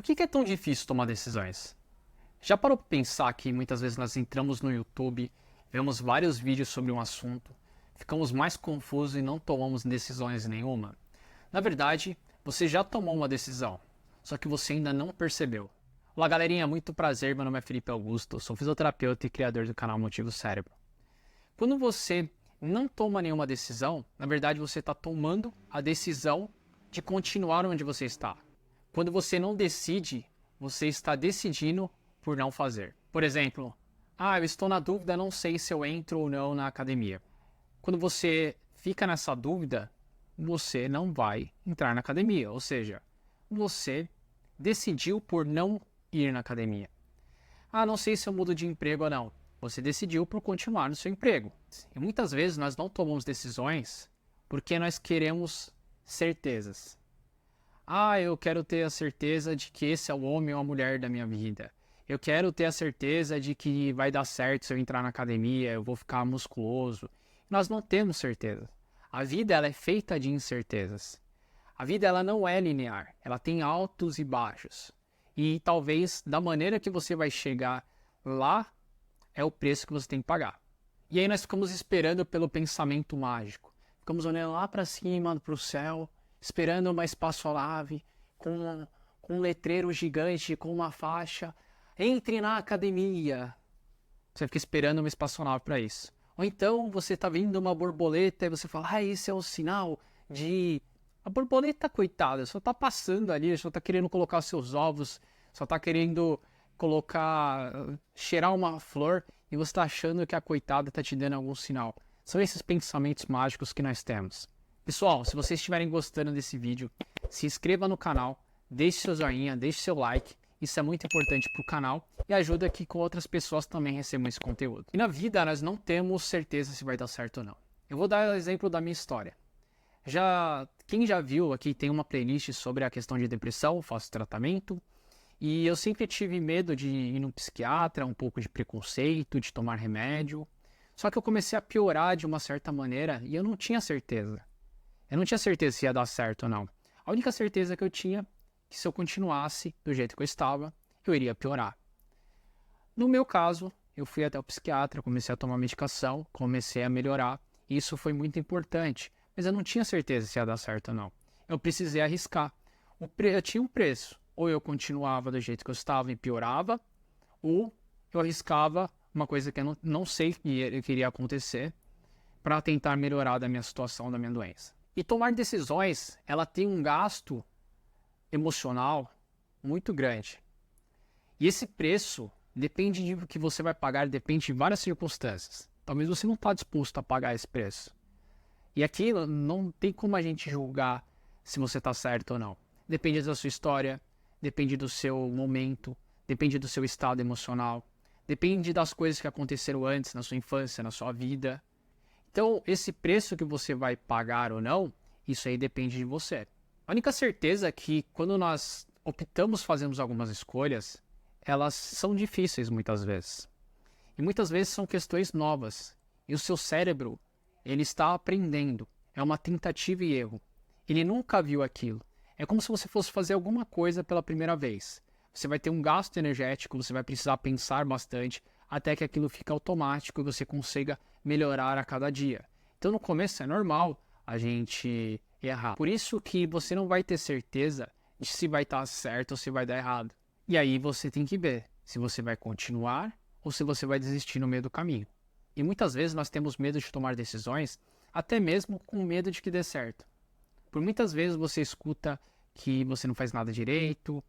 que é tão difícil tomar decisões? Já parou para pensar que muitas vezes nós entramos no YouTube, vemos vários vídeos sobre um assunto, ficamos mais confusos e não tomamos decisões nenhuma? Na verdade, você já tomou uma decisão, só que você ainda não percebeu. Olá galerinha, muito prazer, meu nome é Felipe Augusto, sou fisioterapeuta e criador do canal Motivo Cérebro. Quando você não toma nenhuma decisão, na verdade você está tomando a decisão de continuar onde você está. Quando você não decide, você está decidindo por não fazer. Por exemplo, eu estou na dúvida, não sei se eu entro ou não na academia. Quando você fica nessa dúvida, você não vai entrar na academia, ou seja, você decidiu por não ir na academia. Não sei se eu mudo de emprego ou não. Você decidiu por continuar no seu emprego. E muitas vezes nós não tomamos decisões porque nós queremos certezas. Eu quero ter a certeza de que esse é o homem ou a mulher da minha vida. Eu quero ter a certeza de que vai dar certo se eu entrar na academia, eu vou ficar musculoso. Nós não temos certeza. A vida ela é feita de incertezas. A vida ela não é linear, ela tem altos e baixos. E talvez da maneira que você vai chegar lá é o preço que você tem que pagar. E aí nós ficamos esperando pelo pensamento mágico. Ficamos olhando lá para cima, para o céu, esperando uma espaçolave com um letreiro gigante, com uma faixa. Entre na academia. Você fica esperando uma espaçonave para isso. Ou então você está vendo uma borboleta e você fala, esse é o sinal de... A borboleta, coitada, só está passando ali, só está querendo colocar seus ovos, só está querendo cheirar uma flor e você está achando que a coitada está te dando algum sinal. São esses pensamentos mágicos que nós temos. Pessoal, se vocês estiverem gostando desse vídeo, se inscreva no canal, deixe seu joinha, deixe seu like. Isso é muito importante para o canal e ajuda que com outras pessoas também recebam esse conteúdo. E na vida nós não temos certeza se vai dar certo ou não. Eu vou dar o exemplo da minha história. Quem já viu aqui tem uma playlist sobre a questão de depressão, faço tratamento. E eu sempre tive medo de ir no psiquiatra, um pouco de preconceito, de tomar remédio. Só que eu comecei a piorar de uma certa maneira e eu não tinha certeza. Eu não tinha certeza se ia dar certo ou não. A única certeza que eu tinha é que se eu continuasse do jeito que eu estava, eu iria piorar. No meu caso, eu fui até o psiquiatra, comecei a tomar medicação, comecei a melhorar. E isso foi muito importante, mas eu não tinha certeza se ia dar certo ou não. Eu precisei arriscar. Eu tinha um preço. Ou eu continuava do jeito que eu estava e piorava, ou eu arriscava uma coisa que eu não sei que iria acontecer para tentar melhorar da minha situação, da minha doença. E tomar decisões, ela tem um gasto emocional muito grande. E esse preço depende do que você vai pagar, depende de várias circunstâncias. Talvez você não está disposto a pagar esse preço. E aqui não tem como a gente julgar se você está certo ou não. Depende da sua história, depende do seu momento, depende do seu estado emocional, depende das coisas que aconteceram antes na sua infância, na sua vida. Então, esse preço que você vai pagar ou não, isso aí depende de você. A única certeza é que quando nós fazemos algumas escolhas, elas são difíceis muitas vezes. E muitas vezes são questões novas. E o seu cérebro, ele está aprendendo. É uma tentativa e erro. Ele nunca viu aquilo. É como se você fosse fazer alguma coisa pela primeira vez. Você vai ter um gasto energético, você vai precisar pensar bastante, até que aquilo fique automático e você consiga melhorar a cada dia. Então no começo é normal a gente errar. Por isso que você não vai ter certeza de se vai estar certo ou se vai dar errado. E aí você tem que ver se você vai continuar ou se você vai desistir no meio do caminho. E muitas vezes nós temos medo de tomar decisões, até mesmo com medo de que dê certo. Por muitas vezes você escuta que você não faz nada direito,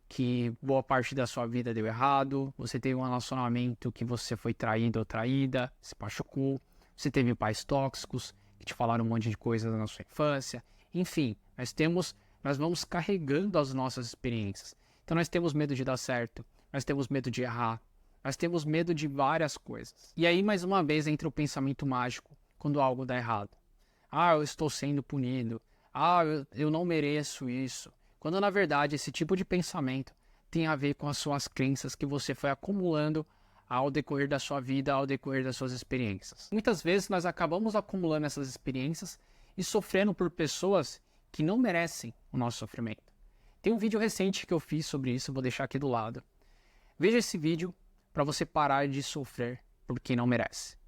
que boa parte da sua vida deu errado, você teve um relacionamento que você foi traído ou traída, se machucou, você teve pais tóxicos que te falaram um monte de coisas na sua infância. Enfim, nós vamos carregando as nossas experiências. Então nós temos medo de dar certo, nós temos medo de errar, nós temos medo de várias coisas. E aí mais uma vez entra o pensamento mágico quando algo dá errado. Eu estou sendo punido. Eu não mereço isso. Quando na verdade esse tipo de pensamento tem a ver com as suas crenças que você foi acumulando ao decorrer da sua vida, ao decorrer das suas experiências. Muitas vezes nós acabamos acumulando essas experiências e sofrendo por pessoas que não merecem o nosso sofrimento. Tem um vídeo recente que eu fiz sobre isso, vou deixar aqui do lado. Veja esse vídeo para você parar de sofrer por quem não merece.